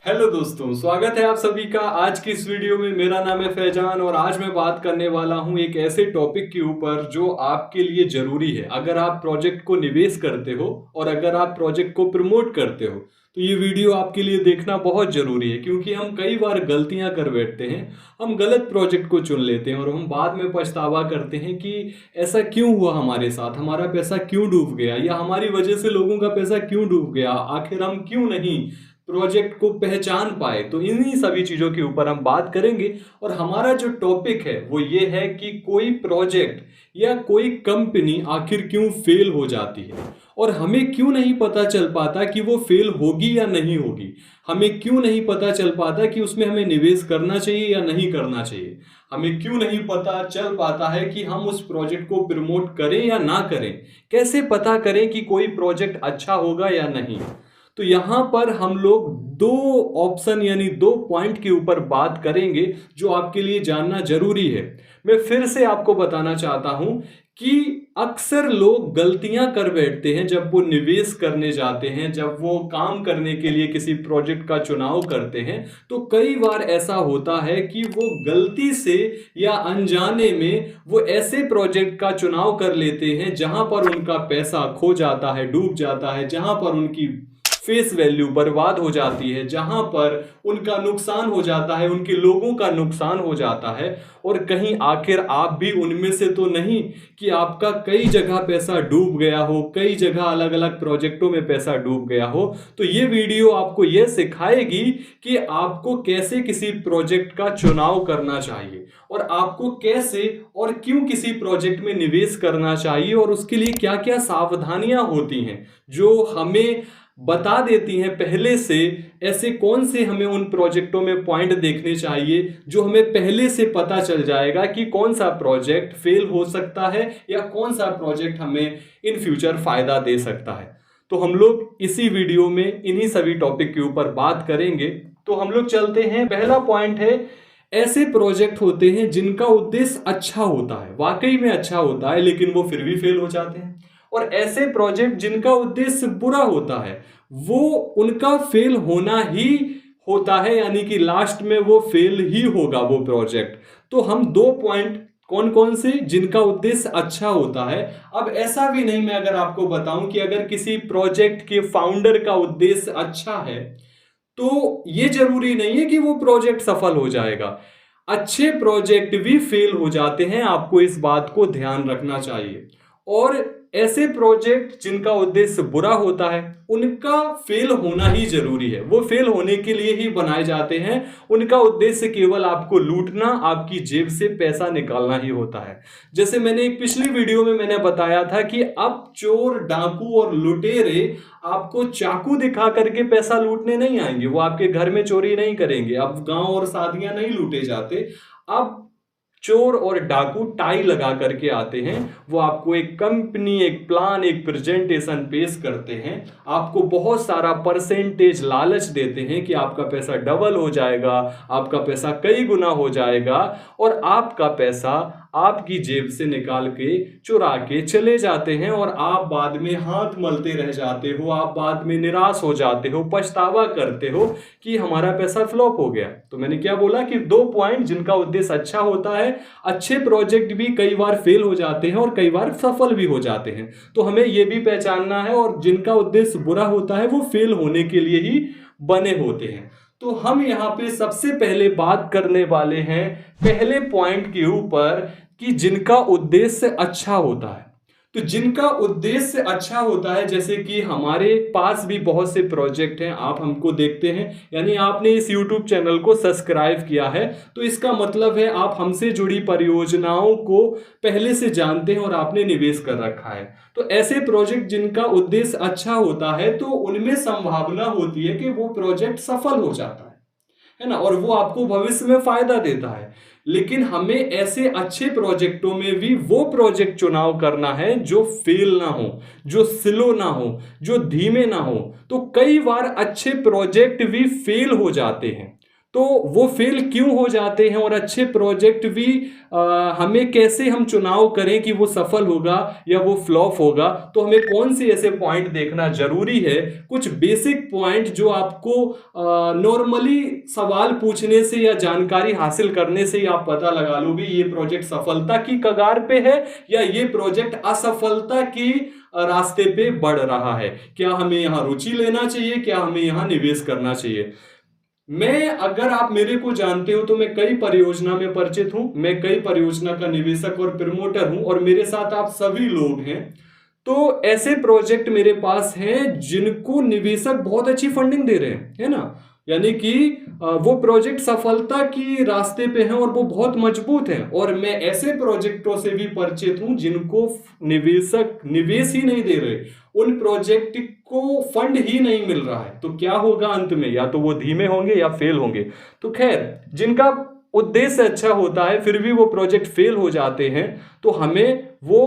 Hello दोस्तों, स्वागत है आप सभी का आज की इस वीडियो में। मेरा नाम है फैजान और आज मैं बात करने वाला हूं एक ऐसे टॉपिक के ऊपर जो आपके लिए जरूरी है। अगर आप प्रोजेक्ट को निवेश करते हो और अगर आप प्रोजेक्ट को प्रमोट करते हो तो ये वीडियो आपके लिए देखना बहुत जरूरी है, क्योंकि हम कई बार गलतियां कर बैठते हैं। हम गलत प्रोजेक्ट को चुन लेते हैं और हम बाद में पछतावा करते हैं कि ऐसा क्यों हुआ हमारे साथ, हमारा पैसा क्यों डूब गया या हमारी वजह से लोगों का पैसा क्यों डूब गया, आखिर हम क्यों नहीं प्रोजेक्ट को पहचान पाए। तो इन्हीं सभी चीजों के ऊपर हम बात करेंगे और हमारा जो टॉपिक है वो ये है कि कोई प्रोजेक्ट या कोई कंपनी आखिर क्यों फेल हो जाती है और हमें क्यों नहीं पता चल पाता कि वो फेल होगी या नहीं होगी। हमें क्यों नहीं पता चल पाता कि उसमें हमें निवेश करना चाहिए या नहीं करना चाहिए। हमें क्यों नहीं पता चल पाता है कि हम उस प्रोजेक्ट को प्रमोट करें या ना करें। कैसे पता करें कि कोई प्रोजेक्ट अच्छा होगा या नहीं। तो यहां पर हम लोग दो ऑप्शन यानी दो पॉइंट के ऊपर बात करेंगे जो आपके लिए जानना जरूरी है। मैं फिर से आपको बताना चाहता हूं कि अक्सर लोग गलतियां कर बैठते हैं जब वो निवेश करने जाते हैं, जब वो काम करने के लिए किसी प्रोजेक्ट का चुनाव करते हैं। तो कई बार ऐसा होता है कि वो गलती से या अनजाने में वो ऐसे प्रोजेक्ट का चुनाव कर लेते हैं जहां पर उनका पैसा खो जाता है, डूब जाता है, जहां पर उनकी फेस वैल्यू बर्बाद हो जाती है, जहां पर उनका नुकसान हो जाता है, उनके लोगों का नुकसान हो जाता है। और कहीं आखिर आप भी उनमें से तो नहीं कि आपका कई जगह पैसा डूब गया हो, कई जगह अलग अलग प्रोजेक्टों में पैसा डूब गया हो। तो ये वीडियो आपको यह सिखाएगी कि आपको कैसे किसी प्रोजेक्ट का चुनाव करना चाहिए और आपको कैसे और क्यों किसी प्रोजेक्ट में निवेश करना चाहिए और उसके लिए क्या क्या सावधानियां होती हैं जो हमें बता देती हैं पहले से। ऐसे कौन से हमें उन प्रोजेक्टों में पॉइंट देखने चाहिए जो हमें पहले से पता चल जाएगा कि कौन सा प्रोजेक्ट फेल हो सकता है या कौन सा प्रोजेक्ट हमें इन फ्यूचर फायदा दे सकता है। तो हम लोग इसी वीडियो में इन्हीं सभी टॉपिक के ऊपर बात करेंगे। तो हम लोग चलते हैं। पहला पॉइंट है, ऐसे प्रोजेक्ट होते हैं जिनका उद्देश्य अच्छा होता है, वाकई में अच्छा होता है, लेकिन वो फिर भी फेल हो जाते हैं। और ऐसे प्रोजेक्ट जिनका उद्देश्य बुरा होता है वो उनका फेल होना ही होता है, यानी कि लास्ट में वो फेल ही होगा वो प्रोजेक्ट। तो हम दो पॉइंट कौन कौन से जिनका उद्देश्य अच्छा होता है। अब ऐसा भी नहीं, मैं अगर आपको बताऊं कि अगर किसी प्रोजेक्ट के फाउंडर का उद्देश्य अच्छा है तो ये जरूरी नहीं है कि वो प्रोजेक्ट सफल हो जाएगा। अच्छे प्रोजेक्ट भी फेल हो जाते हैं, आपको इस बात को ध्यान रखना चाहिए। और ऐसे प्रोजेक्ट जिनका उद्देश्य बुरा होता है उनका फेल होना ही जरूरी है, वो फेल होने के लिए ही बनाए जाते हैं। उनका उद्देश्य केवल आपको लूटना, आपकी जेब से पैसा निकालना ही होता है। जैसे मैंने एक पिछली वीडियो में मैंने बताया था कि अब चोर, डाकू और लुटेरे आपको चाकू दिखा करके पैसा लूटने नहीं आएंगे, वो आपके घर में चोरी नहीं करेंगे। अब गांव और शादियां नहीं लूटे जाते, अब चोर और डाकू टाई लगा करके आते हैं। वो आपको एक कंपनी, एक प्लान, एक प्रेजेंटेशन पेश करते हैं, आपको बहुत सारा परसेंटेज लालच देते हैं कि आपका पैसा डबल हो जाएगा, आपका पैसा कई गुना हो जाएगा, और आपका पैसा आपकी जेब से निकाल के चुरा के चले जाते हैं और आप बाद में हाथ मलते रह जाते हो, आप बाद में निराश हो जाते हो, पछतावा करते हो कि हमारा पैसा फ्लॉप हो गया। तो मैंने क्या बोला कि दो पॉइंट जिनका उद्देश्य अच्छा होता है। अच्छे प्रोजेक्ट भी कई बार फेल हो जाते हैं और कई बार सफल भी हो जाते हैं, तो हमें यह भी पहचानना है। और जिनका उद्देश्य बुरा होता है वो फेल होने के लिए ही बने होते हैं। तो हम यहाँ पे सबसे पहले बात करने वाले हैं पहले पॉइंट के ऊपर कि जिनका उद्देश्य अच्छा होता है। तो जिनका उद्देश्य अच्छा होता है, जैसे कि हमारे पास भी बहुत से प्रोजेक्ट हैं, आप हमको देखते हैं, यानी आपने इस YouTube चैनल को सब्सक्राइब किया है, तो इसका मतलब है आप हमसे जुड़ी परियोजनाओं को पहले से जानते हैं और आपने निवेश कर रखा है। तो ऐसे प्रोजेक्ट जिनका उद्देश्य अच्छा होता है तो उनमें संभावना होती है कि वो प्रोजेक्ट सफल हो जाता है ना, और वो आपको भविष्य में फायदा देता है। लेकिन हमें ऐसे अच्छे प्रोजेक्टों में भी वो प्रोजेक्ट चुनाव करना है जो फेल ना हो, जो स्लो ना हो, जो धीमे ना हो। तो कई बार अच्छे प्रोजेक्ट भी फेल हो जाते हैं। तो वो फेल क्यों हो जाते हैं, और अच्छे प्रोजेक्ट भी हमें कैसे हम चुनाव करें कि वो सफल होगा या वो फ्लॉप होगा। तो हमें कौन से ऐसे पॉइंट देखना जरूरी है, कुछ बेसिक पॉइंट जो आपको नॉर्मली सवाल पूछने से या जानकारी हासिल करने से ही आप पता लगा लोगे ये प्रोजेक्ट सफलता की कगार पे है या ये प्रोजेक्ट असफलता की रास्ते पे बढ़ रहा है। क्या हमें यहां रुचि लेना चाहिए, क्या हमें यहां निवेश करना चाहिए। मैं, अगर आप मेरे को जानते हो तो मैं कई परियोजना में परिचित हूं, मैं कई परियोजना का निवेशक और प्रमोटर हूं, और मेरे साथ आप सभी लोग हैं। तो ऐसे प्रोजेक्ट मेरे पास हैं जिनको निवेशक बहुत अच्छी फंडिंग दे रहे हैं, है ना, यानी कि वो प्रोजेक्ट सफलता की रास्ते पे हैं और वो बहुत मजबूत हैं। और मैं ऐसे प्रोजेक्टों से भी परिचित हूं जिनको निवेशक निवेश ही नहीं दे रहे, उन प्रोजेक्ट को फंड ही नहीं मिल रहा है। तो क्या होगा अंत में, या तो वो धीमे होंगे या फेल होंगे। तो खैर, जिनका उद्देश्य अच्छा होता है फिर भी वो प्रोजेक्ट फेल हो जाते हैं, तो हमें वो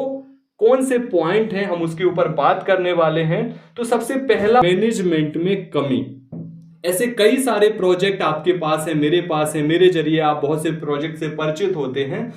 कौन से पॉइंट हैं हम उसके ऊपर बात करने वाले हैं। तो सबसे पहला, मैनेजमेंट में कमी। ऐसे कई सारे प्रोजेक्ट आपके पास है, मेरे पास है, मेरे जरिए आप बहुत से प्रोजेक्ट से परिचित होते हैं।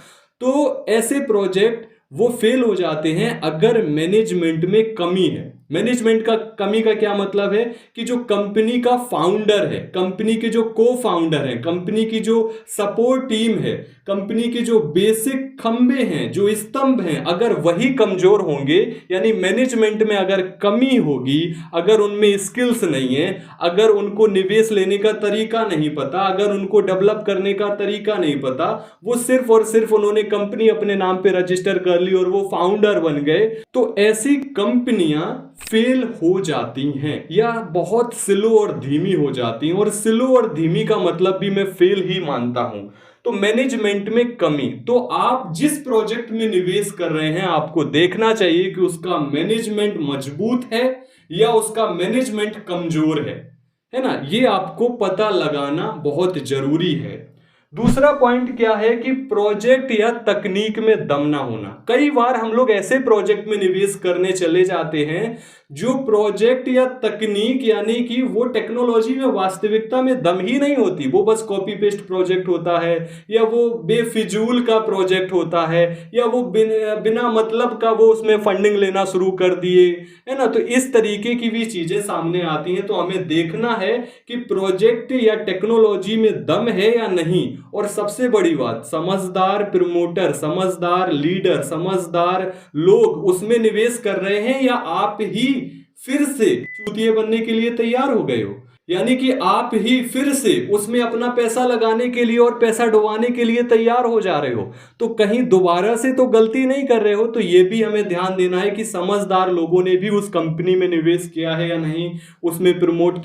तो ऐसे प्रोजेक्ट वो फेल हो जाते हैं अगर मैनेजमेंट में कमी है। मैनेजमेंट का कमी का क्या मतलब है कि जो कंपनी का फाउंडर है, कंपनी के जो को फाउंडर हैं, कंपनी की जो सपोर्ट टीम है, कंपनी के जो बेसिक खंबे हैं, जो स्तंभ हैं, अगर वही कमजोर होंगे, यानी मैनेजमेंट में अगर कमी होगी, अगर उनमें स्किल्स नहीं है, अगर उनको निवेश लेने का तरीका नहीं पता, अगर उनको डेवलप करने का तरीका नहीं पता, वो सिर्फ और सिर्फ उन्होंने कंपनी अपने नाम पे रजिस्टर कर ली और वो फाउंडर बन गए, तो ऐसी कंपनियां फेल हो जाती हैं या बहुत स्लो और धीमी हो जाती हैं। और स्लो और धीमी का मतलब भी मैं फेल ही मानता हूं। तो मैनेजमेंट में कमी, तो आप जिस प्रोजेक्ट में निवेश कर रहे हैं आपको देखना चाहिए कि उसका मैनेजमेंट मजबूत है या उसका मैनेजमेंट कमजोर है ना, ये आपको पता लगाना बहुत जरूरी है। दूसरा पॉइंट क्या है कि प्रोजेक्ट या तकनीक में दम ना होना। कई बार हम लोग ऐसे प्रोजेक्ट में निवेश करने चले जाते हैं जो प्रोजेक्ट या तकनीक, यानी कि वो टेक्नोलॉजी में वास्तविकता में दम ही नहीं होती, वो बस कॉपी पेस्ट प्रोजेक्ट होता है, या वो बेफिजूल का प्रोजेक्ट होता है, या वो बिना मतलब का वो उसमें फंडिंग लेना शुरू कर दिए, है ना। तो इस तरीके की भी चीजें सामने आती हैं। तो हमें देखना है कि प्रोजेक्ट या टेक्नोलॉजी में दम है या नहीं। और सबसे बड़ी बात, समझदार प्रमोटर, समझदार लीडर, समझदार लोग उसमें निवेश कर रहे हैं या आप ही फिर से चूतिए बनने के लिए तैयार हो गए हो, यानी कि आप ही फिर से उसमें अपना पैसा लगाने के लिए और पैसा डुबाने के लिए तैयार हो जा रहे हो। तो कहीं दोबारा से तो गलती नहीं कर रहे हो। तो ये भी हमें ध्यान देना है कि समझदार लोगों ने भी उस कंपनी में निवेश किया है या नहीं, उसमें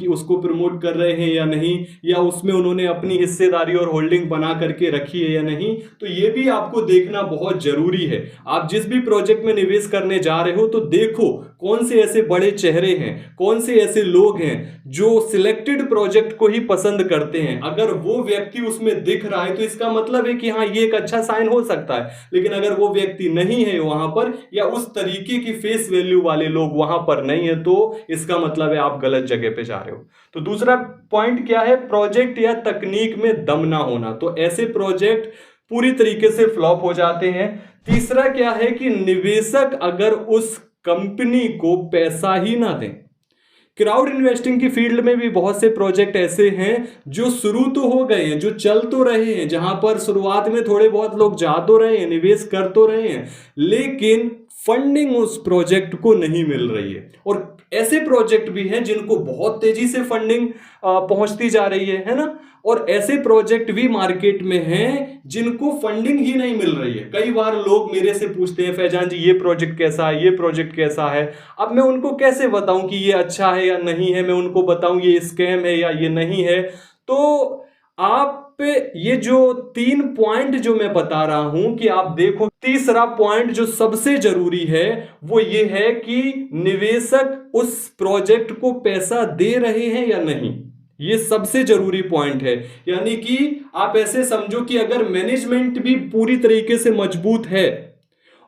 उसको प्रमोट कर रहे हैं या नहीं, या उसमें उन्होंने अपनी हिस्सेदारी और होल्डिंग बना करके रखी है या नहीं। तो ये भी आपको देखना बहुत जरूरी है। आप जिस भी प्रोजेक्ट में निवेश करने जा रहे हो तो देखो कौन से ऐसे बड़े चेहरे हैं, कौन से ऐसे लोग हैं जो सिलेक्टेड प्रोजेक्ट को ही पसंद करते हैं। अगर वो व्यक्ति उसमें दिख रहा है तो इसका मतलब है कि हाँ, ये एक अच्छा साइन हो सकता है। लेकिन अगर वो व्यक्ति नहीं है वहां पर, या उस तरीके की फेस वैल्यू वाले लोग वहां पर नहीं है, तो इसका मतलब है आप गलत जगह पे जा रहे हो। तो दूसरा पॉइंट क्या है, प्रोजेक्ट या तकनीक में दम ना होना। तो ऐसे प्रोजेक्ट पूरी तरीके से फ्लॉप हो जाते हैं। तीसरा क्या है कि निवेशक अगर उस कंपनी को पैसा ही ना दें। क्राउड इन्वेस्टिंग की फील्ड में भी बहुत से प्रोजेक्ट ऐसे हैं जो शुरू तो हो गए हैं, जो चल तो रहे हैं, जहां पर शुरुआत में थोड़े बहुत लोग जा तो रहे हैं, निवेश कर तो रहे हैं, लेकिन फंडिंग उस प्रोजेक्ट को नहीं मिल रही है। और ऐसे प्रोजेक्ट भी हैं जिनको बहुत तेजी से फंडिंग पहुंचती जा रही है ना। और ऐसे प्रोजेक्ट भी मार्केट में हैं जिनको फंडिंग ही नहीं मिल रही है। कई बार लोग मेरे से पूछते हैं, फैजान जी ये प्रोजेक्ट कैसा है, ये प्रोजेक्ट कैसा है। अब मैं उनको कैसे बताऊं कि ये अच्छा है या नहीं है, मैं उनको बताऊं ये स्कैम है या ये नहीं है। तो आप ये जो 3 पॉइंट जो मैं बता रहा हूं कि आप देखो, तीसरा पॉइंट जो सबसे जरूरी है वो ये है कि निवेशक उस प्रोजेक्ट को पैसा दे रहे हैं या नहीं। ये सबसे जरूरी पॉइंट है। यानी कि आप ऐसे समझो कि अगर मैनेजमेंट भी पूरी तरीके से मजबूत है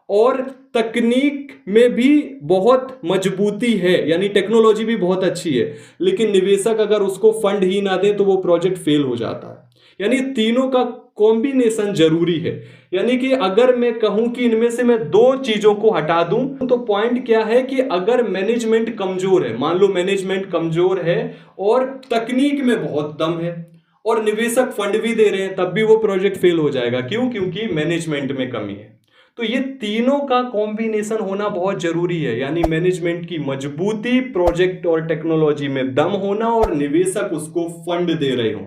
और तकनीक में भी बहुत मजबूती है, यानी टेक्नोलॉजी भी बहुत अच्छी है, लेकिन निवेशक अगर उसको फंड ही ना दे तो वो प्रोजेक्ट फेल हो जाता है। यानी तीनों का कॉम्बिनेशन जरूरी है। यानी कि अगर मैं कहूं कि इनमें से मैं दो चीजों को हटा दूं तो पॉइंट क्या है कि अगर मैनेजमेंट कमजोर है, मान लो मैनेजमेंट कमजोर है और तकनीक में बहुत दम है और निवेशक फंड भी दे रहे हैं, तब भी वो प्रोजेक्ट फेल हो जाएगा। क्यों? क्योंकि मैनेजमेंट में कमी है। तो ये तीनों का कॉम्बिनेशन होना बहुत जरूरी है, यानी मैनेजमेंट की मजबूती, प्रोजेक्ट और टेक्नोलॉजी में दम होना और निवेशक उसको फंड दे रहे हो।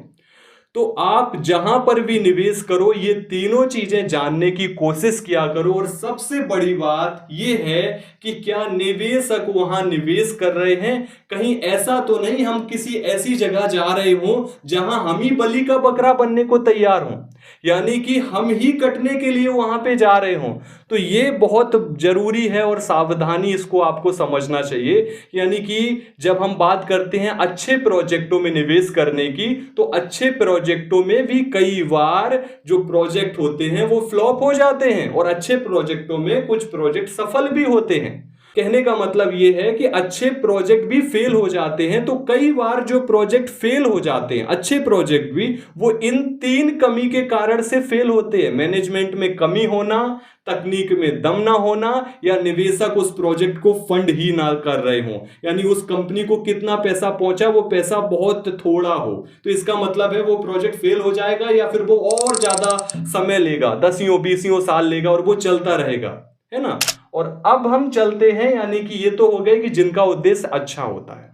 तो आप जहां पर भी निवेश करो ये तीनों चीजें जानने की कोशिश किया करो। और सबसे बड़ी बात यह है कि क्या निवेशक वहां निवेश कर रहे हैं, कहीं ऐसा तो नहीं हम किसी ऐसी जगह जा रहे हो जहां हम ही बलि का बकरा बनने को तैयार हो, यानी कि हम ही कटने के लिए वहां पे जा रहे हो। तो ये बहुत जरूरी है और सावधानी इसको आपको समझना चाहिए। यानी कि जब हम बात करते हैं अच्छे प्रोजेक्टों में निवेश करने की, तो अच्छे प्रोजेक्टों में भी कई बार जो प्रोजेक्ट होते हैं वो फ्लॉप हो जाते हैं और अच्छे प्रोजेक्टों में कुछ प्रोजेक्ट सफल भी होते हैं। कहने का मतलब यह है कि अच्छे प्रोजेक्ट भी फेल हो जाते हैं। तो कई बार जो प्रोजेक्ट फेल हो जाते हैं, अच्छे प्रोजेक्ट भी, वो इन तीन कमी के कारण से फेल होते हैं। मैनेजमेंट में कमी होना, तकनीक में दम ना होना, या निवेशक उस प्रोजेक्ट को फंड ही ना कर रहे हो, यानी उस कंपनी को कितना पैसा पहुंचा वो पैसा बहुत थोड़ा हो। तो इसका मतलब है वो प्रोजेक्ट फेल हो जाएगा या फिर वो और ज्यादा समय लेगा, 10-20 साल लेगा और वो चलता रहेगा, है ना। और अब हम चलते हैं, यानी कि ये तो हो गए कि जिनका उद्देश्य अच्छा होता है।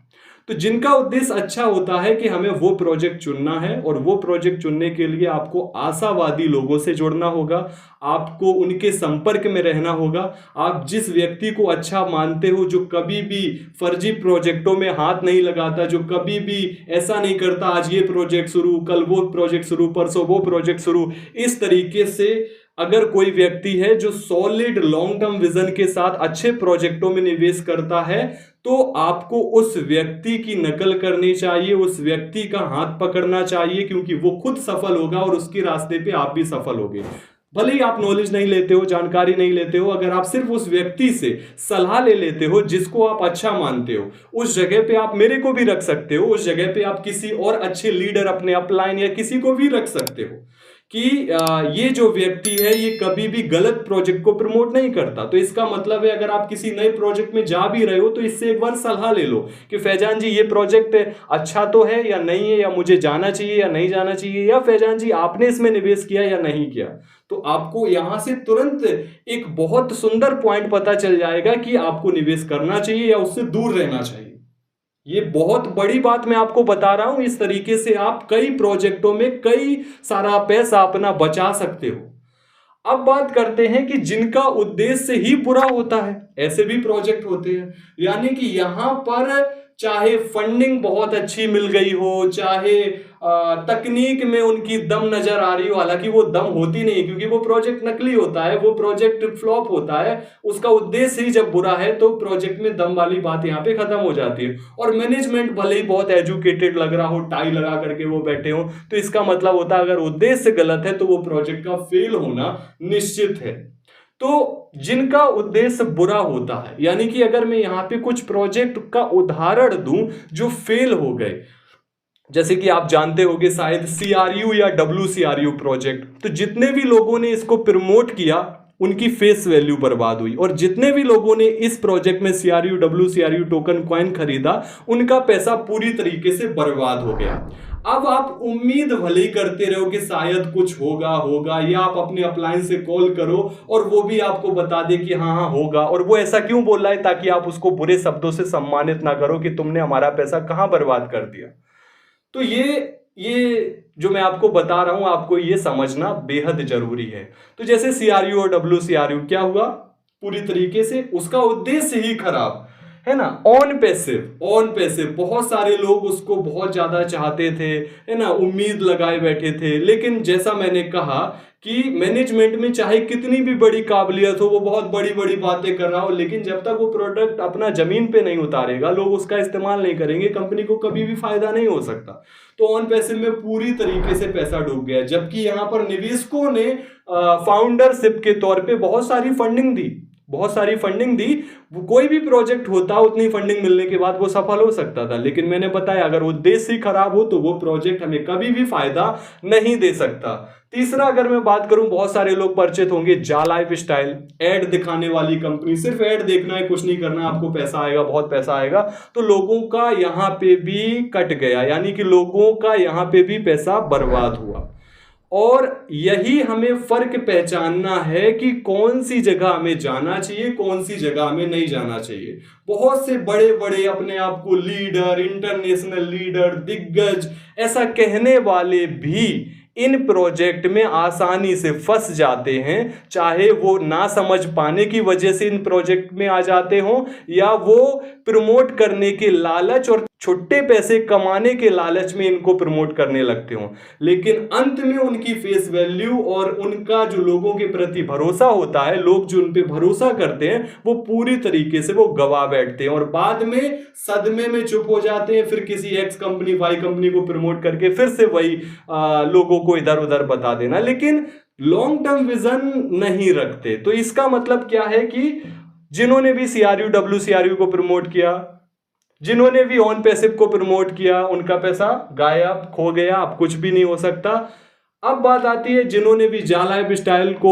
तो जिनका उद्देश्य अच्छा होता है कि हमें वो प्रोजेक्ट चुनना है, और वो प्रोजेक्ट चुनने के लिए आपको आशावादी लोगों से जुड़ना होगा, आपको उनके संपर्क में रहना होगा। आप जिस व्यक्ति को अच्छा मानते हो, जो कभी भी फर्जी प्रोजेक्टों में हाथ नहीं लगाता, जो कभी भी ऐसा नहीं करता आज ये प्रोजेक्ट शुरू, कल वो प्रोजेक्ट शुरू, परसों वो प्रोजेक्ट शुरू, इस तरीके से अगर कोई व्यक्ति है जो सॉलिड लॉन्ग टर्म विजन के साथ अच्छे प्रोजेक्टों में निवेश करता है, तो आपको उस व्यक्ति की नकल करनी चाहिए, उस व्यक्ति का हाथ पकड़ना चाहिए, क्योंकि वो खुद सफल होगा और उसके रास्ते पे आप भी सफल होगे। भले ही आप नॉलेज नहीं लेते हो, जानकारी नहीं लेते हो, अगर आप सिर्फ उस व्यक्ति से सलाह ले लेते हो जिसको आप अच्छा मानते हो, उस जगह पे आप मेरे को भी रख सकते हो, उस जगह पे आप किसी और अच्छे लीडर अपने अपलाइन या किसी को भी रख सकते हो कि ये जो व्यक्ति है ये कभी भी गलत प्रोजेक्ट को प्रमोट नहीं करता। तो इसका मतलब है अगर आप किसी नए प्रोजेक्ट में जा भी रहे हो तो इससे एक बार सलाह ले लो कि फैजान जी ये प्रोजेक्ट अच्छा तो है या नहीं है, या मुझे जाना चाहिए या नहीं जाना चाहिए, या फैजान जी आपने इसमें निवेश किया या नहीं किया। तो आपको यहां से तुरंत एक बहुत सुंदर पॉइंट पता चल जाएगा कि आपको निवेश करना चाहिए या उससे दूर रहना चाहिए। ये बहुत बड़ी बात मैं आपको बता रहा हूं। इस तरीके से आप कई प्रोजेक्टों में कई सारा पैसा अपना बचा सकते हो। अब बात करते हैं कि जिनका उद्देश्य ही बुरा होता है, ऐसे भी प्रोजेक्ट होते हैं। यानी कि यहां पर चाहे फंडिंग बहुत अच्छी मिल गई हो, चाहे तकनीक में उनकी दम नजर आ रही हो, हालांकि वो दम होती नहीं क्योंकि वो प्रोजेक्ट नकली होता है, वो प्रोजेक्ट फ्लॉप होता है, उसका उद्देश्य ही जब बुरा है तो प्रोजेक्ट में दम वाली बात यहाँ पे खत्म हो जाती है। और मैनेजमेंट भले ही बहुत एजुकेटेड लग रहा हो, टाई लगा करके वो बैठे हो, तो इसका मतलब होता है अगर उद्देश्य गलत है तो वो प्रोजेक्ट का फेल होना निश्चित है। तो जिनका उद्देश्य बुरा होता है, यानी कि अगर मैं यहां पे कुछ प्रोजेक्ट का उदाहरण दूं जो फेल हो गए, जैसे कि आप जानते होंगे शायद CRU या WCRU प्रोजेक्ट, तो जितने भी लोगों ने इसको प्रमोट किया उनकी फेस वैल्यू बर्बाद हुई, और जितने भी लोगों ने इस प्रोजेक्ट में CRU WCRU टोकन कॉइन खरीदा उनका पैसा पूरी तरीके से बर्बाद हो गया। अब आप उम्मीद भले ही करते रहो कि शायद कुछ होगा, या आप अपने अपलाइन से कॉल करो और वो भी आपको बता दे कि हाँ हाँ होगा, और वो ऐसा क्यों बोल रहा है ताकि आप उसको बुरे शब्दों से सम्मानित ना करो कि तुमने हमारा पैसा कहां बर्बाद कर दिया। तो ये जो मैं आपको बता रहा हूं आपको ये समझना बेहद जरूरी है। तो जैसे CRU और WCRU क्या हुआ, पूरी तरीके से उसका उद्देश्य ही खराब है ना। ऑन पैसिव बहुत सारे लोग उसको बहुत ज्यादा चाहते थे, है ना, उम्मीद लगाए बैठे थे। लेकिन जैसा मैंने कहा कि मैनेजमेंट में चाहे कितनी भी बड़ी काबिलियत हो, वो बहुत बड़ी बड़ी बातें कर रहा हो, लेकिन जब तक वो प्रोडक्ट अपना जमीन पे नहीं उतारेगा, लोग उसका इस्तेमाल नहीं करेंगे, कंपनी को कभी भी फायदा नहीं हो सकता। तो ऑन पैसिव में पूरी तरीके से पैसा डूब गया, जबकि यहां पर निवेशकों ने फाउंडरशिप के तौर पे बहुत सारी फंडिंग दी। वो कोई भी प्रोजेक्ट होता, उतनी फंडिंग मिलने के बाद वो सफल हो सकता था। लेकिन मैंने बताया, अगर उद्देश्य ही खराब हो तो वो प्रोजेक्ट हमें कभी भी फायदा नहीं दे सकता। तीसरा, अगर मैं बात करूं, बहुत सारे लोग परिचित होंगे जा लाइफ स्टाइल, एड दिखाने वाली कंपनी। सिर्फ एड देखना है, कुछ नहीं करना, आपको पैसा आएगा, बहुत पैसा आएगा। तो लोगों का यहां पे भी कट गया, यानी कि लोगों का यहां पे भी पैसा बर्बाद हुआ। और यही हमें फर्क पहचानना है कि कौन सी जगह हमें जाना चाहिए, कौन सी जगह हमें नहीं जाना चाहिए। बहुत से बड़े बड़े अपने आप को लीडर, इंटरनेशनल लीडर, दिग्गज ऐसा कहने वाले भी इन प्रोजेक्ट में आसानी से फंस जाते हैं, चाहे वो ना समझ पाने की वजह से इन प्रोजेक्ट में आ जाते हों, या वो प्रमोट करने के लालच और छोटे पैसे कमाने के लालच में इनको प्रमोट करने लगते हों। लेकिन अंत में उनकी फेस वैल्यू और उनका जो लोगों के प्रति भरोसा होता है, लोग जो उन पे भरोसा करते हैं, वो पूरी तरीके से वो गवा बैठते हैं और बाद में सदमे में चुप हो जाते हैं। फिर किसी एक्स कंपनी, वाई कंपनी को प्रमोट करके फिर से वही लोगों को इधर उधर बता देना, लेकिन लॉन्ग टर्म विजन नहीं रखते। तो इसका मतलब क्या है कि जिन्होंने भी CRU, WCRU को प्रमोट किया, जिन्होंने भी ऑन पैसिव को प्रमोट किया, उनका पैसा गायब, खो गया, अब कुछ भी नहीं हो सकता। अब बात आती है जिन्होंने भी जा लाइफ स्टाइल को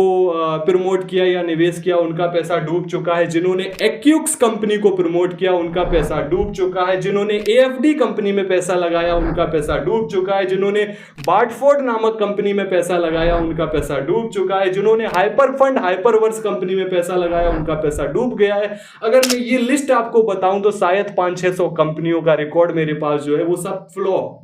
प्रमोट किया या निवेश किया, उनका पैसा डूब चुका है। जिन्होंने एक्यूक्स कंपनी को प्रमोट किया, उनका पैसा डूब चुका है। जिन्होंने AFD कंपनी में पैसा लगाया, उनका पैसा डूब चुका है। जिन्होंने बार्टफोर्ड नामक कंपनी में पैसा लगाया, उनका पैसा डूब चुका है। जिन्होंने हाइपरवर्स कंपनी में पैसा लगाया, उनका पैसा डूब गया है। अगर मैं ये लिस्ट आपको बताऊं तो शायद 500-600 कंपनियों का रिकॉर्ड मेरे पास जो है वो सब फ्लॉप।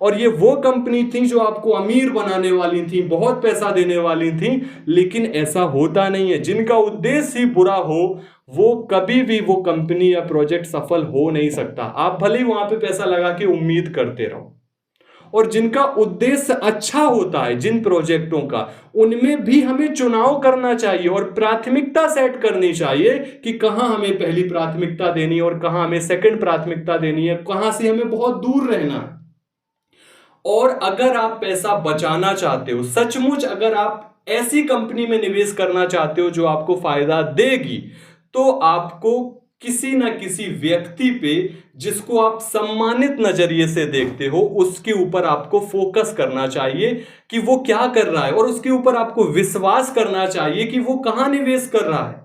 और ये वो कंपनी थी जो आपको अमीर बनाने वाली थी, बहुत पैसा देने वाली थी, लेकिन ऐसा होता नहीं है। जिनका उद्देश्य ही बुरा हो, वो कभी भी वो कंपनी या प्रोजेक्ट सफल हो नहीं सकता। आप भले ही वहां पे पैसा लगा के उम्मीद करते रहो। और जिनका उद्देश्य अच्छा होता है, जिन प्रोजेक्टों का, उनमें भी हमें चुनाव करना चाहिए और प्राथमिकता सेट करनी चाहिए कि कहां हमें पहली प्राथमिकता देनी है और कहां हमें सेकंड प्राथमिकता देनी है, कहां से हमें बहुत दूर रहना है। और अगर आप पैसा बचाना चाहते हो, सचमुच अगर आप ऐसी कंपनी में निवेश करना चाहते हो जो आपको फायदा देगी, तो आपको किसी ना किसी व्यक्ति पे, जिसको आप सम्मानित नजरिए से देखते हो, उसके ऊपर आपको फोकस करना चाहिए कि वो क्या कर रहा है, और उसके ऊपर आपको विश्वास करना चाहिए कि वो कहां निवेश कर रहा है।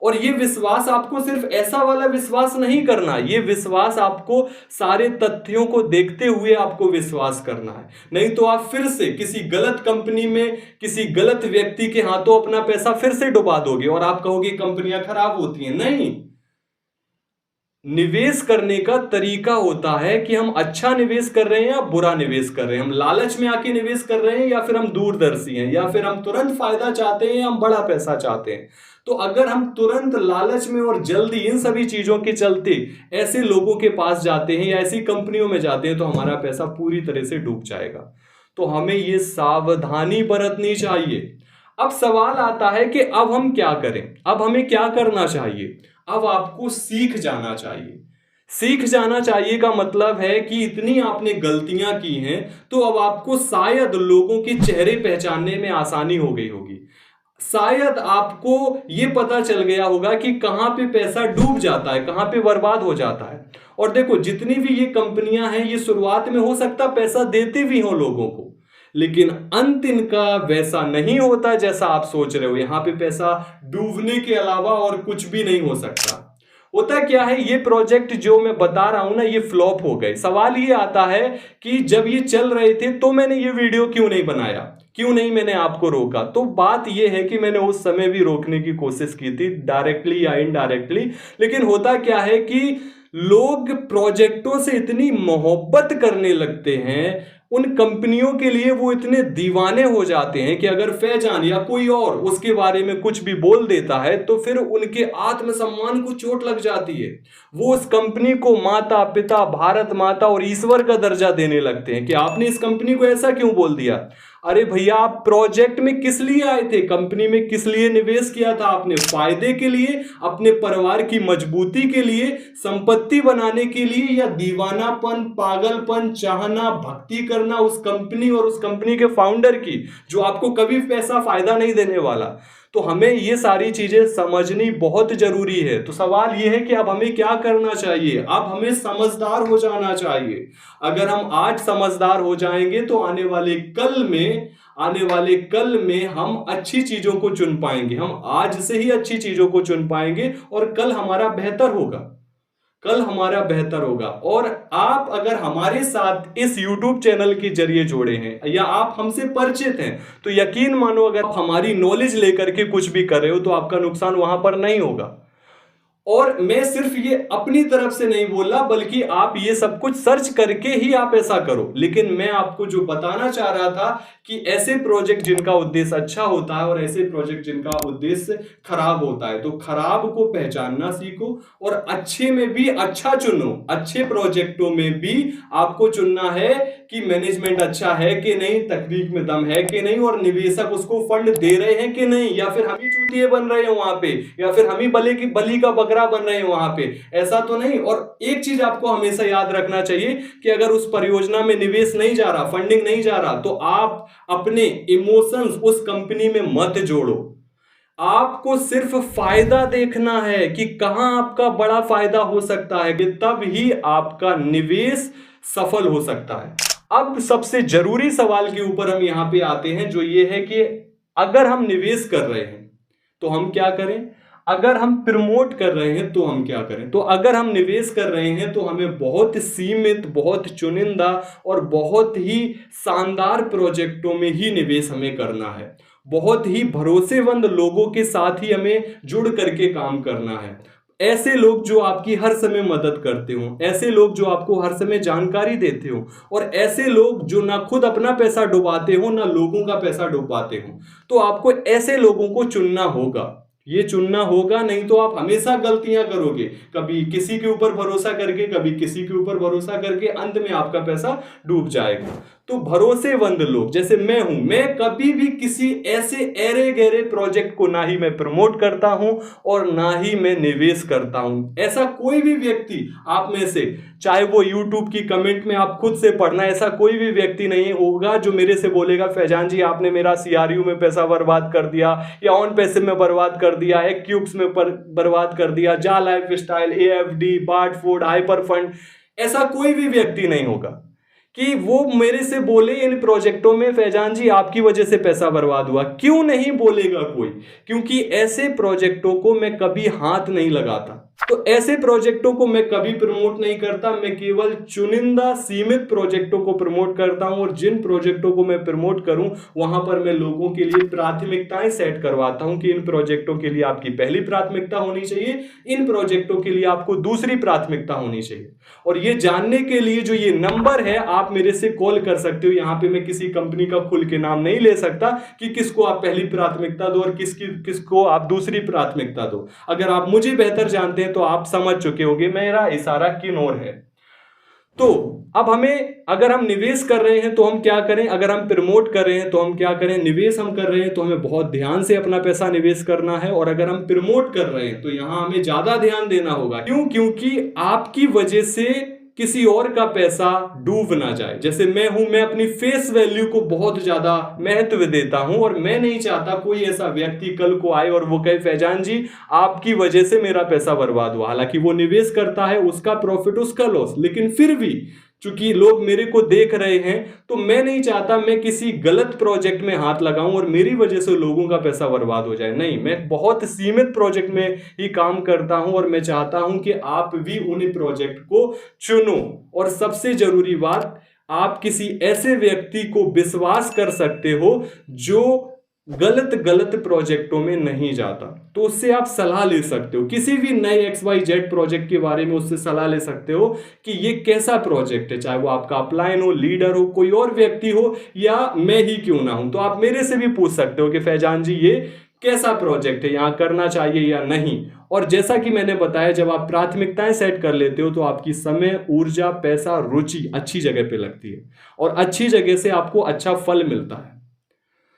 और ये विश्वास आपको सिर्फ ऐसा वाला विश्वास नहीं करना, ये विश्वास आपको सारे तथ्यों को देखते हुए आपको विश्वास करना है। नहीं तो आप फिर से किसी गलत कंपनी में, किसी गलत व्यक्ति के हाथों अपना पैसा फिर से डुबा दोगे और आप कहोगे कंपनियां खराब होती हैं। नहीं, निवेश करने का तरीका होता है कि हम अच्छा निवेश कर रहे हैं या बुरा निवेश कर रहे हैं, हम लालच में आके निवेश कर रहे हैं या फिर हम दूरदर्शी हैं, या फिर हम तुरंत फायदा चाहते हैं या हम बड़ा पैसा चाहते हैं। तो अगर हम तुरंत लालच में और जल्दी इन सभी चीजों के चलते ऐसे लोगों के पास जाते हैं या ऐसी कंपनियों में जाते हैं, तो हमारा पैसा पूरी तरह से डूब जाएगा। तो हमें ये सावधानी बरतनी चाहिए। अब सवाल आता है कि अब हम क्या करें, अब हमें क्या करना चाहिए। अब आपको सीख जाना चाहिए। सीख जाना चाहिए का मतलब है कि इतनी आपने गलतियां की हैं, तो अब आपको शायद लोगों के चेहरे पहचानने में आसानी हो गई होगी। शायद आपको ये पता चल गया होगा कि कहां पे पैसा डूब जाता है, कहां पे बर्बाद हो जाता है। और देखो, जितनी भी ये कंपनियां हैं, ये शुरुआत में हो सकता पैसा देती भी हो लोगों को, लेकिन अंत इनका वैसा नहीं होता जैसा आप सोच रहे हो। यहां पे पैसा डूबने के अलावा और कुछ भी नहीं हो सकता। होता क्या है, ये प्रोजेक्ट जो मैं बता रहा हूं ना, ये फ्लॉप हो गए। सवाल ये आता है कि जब ये चल रहे थे तो मैंने ये वीडियो क्यों नहीं बनाया, क्यों नहीं मैंने आपको रोका। तो बात ये है कि मैंने उस समय भी रोकने की कोशिश की थी, डायरेक्टली या इनडायरेक्टली। लेकिन होता क्या है कि लोग प्रोजेक्टों से इतनी मोहब्बत करने लगते हैं, उन कंपनियों के लिए वो इतने दीवाने हो जाते हैं कि अगर फैजान या कोई और उसके बारे में कुछ भी बोल देता है तो फिर उनके आत्मसम्मान को चोट लग जाती है। वो उस कंपनी को माता पिता, भारत माता और ईश्वर का दर्जा देने लगते हैं कि आपने इस कंपनी को ऐसा क्यों बोल दिया। अरे भैया, आप प्रोजेक्ट में किस लिए आए थे? कंपनी में किस लिए निवेश किया था आपने? फायदे के लिए, अपने परिवार की मजबूती के लिए, संपत्ति बनाने के लिए, या दीवानापन, पागलपन, चाहना, भक्ति करना उस कंपनी और उस कंपनी के फाउंडर की, जो आपको कभी पैसा फायदा नहीं देने वाला। तो हमें ये सारी चीजें समझनी बहुत जरूरी है। तो सवाल ये है कि अब हमें क्या करना चाहिए? अब हमें समझदार हो जाना चाहिए। अगर हम आज समझदार हो जाएंगे तो आने वाले कल में हम अच्छी चीजों को चुन पाएंगे। हम आज से ही अच्छी चीजों को चुन पाएंगे और कल हमारा बेहतर होगा। और आप अगर हमारे साथ इस YouTube चैनल के जरिए जुड़े हैं या आप हमसे परिचित हैं तो यकीन मानो, अगर आप हमारी नॉलेज लेकर के कुछ भी कर रहे हो तो आपका नुकसान वहां पर नहीं होगा। और मैं सिर्फ ये अपनी तरफ से नहीं बोला, बल्कि आप ये सब कुछ सर्च करके ही आप ऐसा करो। लेकिन मैं आपको जो बताना चाह रहा था कि ऐसे प्रोजेक्ट जिनका उद्देश्य अच्छा होता है और ऐसे प्रोजेक्ट जिनका उद्देश्य खराब होता है, तो खराब को पहचानना सीखो और अच्छे में भी अच्छा चुनो। अच्छे प्रोजेक्टों में भी आपको चुनना है कि मैनेजमेंट अच्छा है कि नहीं, तकनीक में दम है कि नहीं, और निवेशक उसको फंड दे रहे हैं कि नहीं, या फिर हम ही चूतिए बन रहे हैं वहां पे, या फिर हम ही बली का बकरा बन रहे हैं वहां पे। ऐसा तो नहीं। और एक चीज आपको हमेशा याद रखना चाहिए कि अगर उस परियोजना में निवेश नहीं जा रहा, फंडिंग नहीं जा रहा, तो आप अपने इमोशंस उस कंपनी में मत जोड़ो। आपको सिर्फ फायदा देखना है कि कहां आपका बड़ा फायदा हो सकता है, कि तब ही आपका निवेश सफल हो सकता है। अब सबसे जरूरी सवाल के ऊपर हम यहां पे आते हैं, जो ये है कि अगर हम निवेश कर रहे हैं तो हम क्या करें, अगर हम प्रमोट कर रहे हैं तो हम क्या करें। तो अगर हम निवेश कर रहे हैं तो हमें बहुत सीमित, बहुत चुनिंदा और बहुत ही शानदार प्रोजेक्टों में ही निवेश हमें करना है। बहुत ही भरोसेमंद लोगों के साथ ही हमें जुड़ करके काम करना है। ऐसे लोग जो आपकी हर समय मदद करते हो, ऐसे लोग जो आपको हर समय जानकारी देते हो, और ऐसे लोग जो ना खुद अपना पैसा डुबाते हो ना लोगों का पैसा डुबाते हो। तो आपको ऐसे लोगों को चुनना होगा, ये चुनना होगा, नहीं तो आप हमेशा गलतियां करोगे। कभी किसी के ऊपर भरोसा करके, कभी किसी के ऊपर भरोसा करके, अंत में आपका पैसा डूब जाएगा। तो भरोसेमंद लोग, जैसे मैं हूं, मैं कभी भी किसी ऐसे ऐरे गहरे प्रोजेक्ट को ना ही मैं प्रमोट करता हूं और ना ही मैं निवेश करता हूं। ऐसा कोई भी व्यक्ति आप में से, चाहे वो YouTube की कमेंट में आप खुद से पढ़ना, ऐसा कोई भी व्यक्ति नहीं होगा जो मेरे से बोलेगा फैजान जी आपने मेरा CRU में पैसा बर्बाद कर दिया, या ऑन पैसे में बर्बाद कर दिया, एक्यूब्स में बर्बाद कर दिया, जा लाइफ स्टाइल, AFD, बाट फूड, हाइपर फंड। ऐसा कोई भी व्यक्ति नहीं होगा कि वो मेरे से बोले इन प्रोजेक्टों में फैजान जी आपकी वजह से पैसा बर्बाद हुआ। क्यों नहीं बोलेगा कोई? क्योंकि ऐसे प्रोजेक्टों को मैं कभी हाथ नहीं लगाता। तो ऐसे प्रोजेक्टों को मैं कभी प्रमोट नहीं करता। मैं केवल चुनिंदा सीमित प्रोजेक्टों को प्रमोट करता हूं, और जिन प्रोजेक्टों को मैं प्रमोट करूं वहां पर मैं लोगों के लिए प्राथमिकताएं सेट करवाता हूं कि इन प्रोजेक्टों के लिए आपकी पहली प्राथमिकता होनी चाहिए, इन प्रोजेक्टों के लिए आपको दूसरी प्राथमिकता होनी चाहिए। और ये जानने के लिए जो ये नंबर है, आप मेरे से कॉल कर सकते हो। यहां पे मैं किसी कंपनी का खुल के नाम नहीं ले सकता कि किसको आप पहली प्राथमिकता दो और किसको आप दूसरी प्राथमिकता दो। अगर आप मुझे बेहतर जानते हैं तो आप समझ चुके होंगे मेरा इशारा किन ओर है। तो अब हमें, अगर हम निवेश कर रहे हैं तो हम क्या करें, अगर हम प्रमोट कर रहे हैं तो हम क्या करें, निवेश हम कर रहे हैं तो हमें बहुत ध्यान से अपना पैसा निवेश करना है। और अगर हम प्रमोट कर रहे हैं तो यहां हमें ज्यादा ध्यान देना होगा। क्यों? क्योंकि आपकी वजह से किसी और का पैसा डूब ना जाए। जैसे मैं हूं, मैं अपनी फेस वैल्यू को बहुत ज्यादा महत्व देता हूं, और मैं नहीं चाहता कोई ऐसा व्यक्ति कल को आए और वो कहे फैजान जी आपकी वजह से मेरा पैसा बर्बाद हुआ। हालांकि वो निवेश करता है, उसका प्रॉफिट उसका लॉस, लेकिन फिर भी चूंकि लोग मेरे को देख रहे हैं तो मैं नहीं चाहता मैं किसी गलत प्रोजेक्ट में हाथ लगाऊं और मेरी वजह से लोगों का पैसा बर्बाद हो जाए। नहीं, मैं बहुत सीमित प्रोजेक्ट में ही काम करता हूं, और मैं चाहता हूं कि आप भी उन्हीं प्रोजेक्ट को चुनो। और सबसे जरूरी बात, आप किसी ऐसे व्यक्ति को विश्वास कर सकते हो जो गलत गलत प्रोजेक्टों में नहीं जाता। तो उससे आप सलाह ले सकते हो, किसी भी नए XYZ प्रोजेक्ट के बारे में उससे सलाह ले सकते हो कि ये कैसा प्रोजेक्ट है, चाहे वो आपका अपलाइन हो, लीडर हो, कोई और व्यक्ति हो, या मैं ही क्यों ना हूं। तो आप मेरे से भी पूछ सकते हो कि फैजान जी ये कैसा प्रोजेक्ट है, यहां करना चाहिए या नहीं। और जैसा कि मैंने बताया, जब आप प्राथमिकताएं सेट कर लेते हो तो आपकी समय, ऊर्जा, पैसा, रुचि अच्छी जगह पे लगती है और अच्छी जगह से आपको अच्छा फल मिलता है।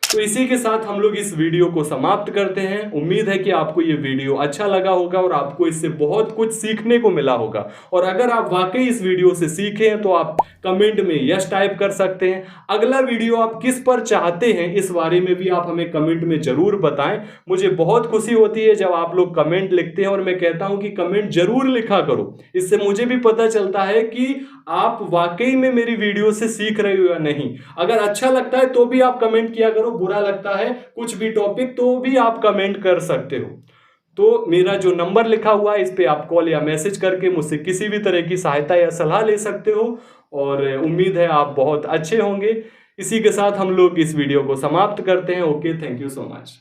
तो इसी के साथ हम लोग इस वीडियो को समाप्त करते हैं। उम्मीद है कि आपको ये वीडियो अच्छा लगा होगा और आपको इससे बहुत कुछ सीखने को मिला होगा। और अगर आप वाकई इस वीडियो से सीखे हैं तो आप कमेंट में यस टाइप कर सकते हैं। अगला वीडियो आप किस पर चाहते हैं इस बारे में भी आप हमें कमेंट में जरूर बताएं। मुझे बहुत खुशी होती है जब आप लोग कमेंट लिखते हैं और मैं कहता हूं कि कमेंट जरूर लिखा करो। इससे मुझे भी पता चलता है कि आप वाकई में मेरी वीडियो से सीख रहे हो या नहीं। अगर अच्छा लगता है तो भी आप कमेंट किया करो, बुरा लगता है कुछ भी टॉपिक तो भी आप कमेंट कर सकते हो। तो मेरा जो नंबर लिखा हुआ है इस पे आप कॉल या मैसेज करके मुझसे किसी भी तरह की सहायता या सलाह ले सकते हो। और उम्मीद है आप बहुत अच्छे होंगे। इसी के साथ हम लोग इस वीडियो को समाप्त करते हैं। Okay, thank you so much.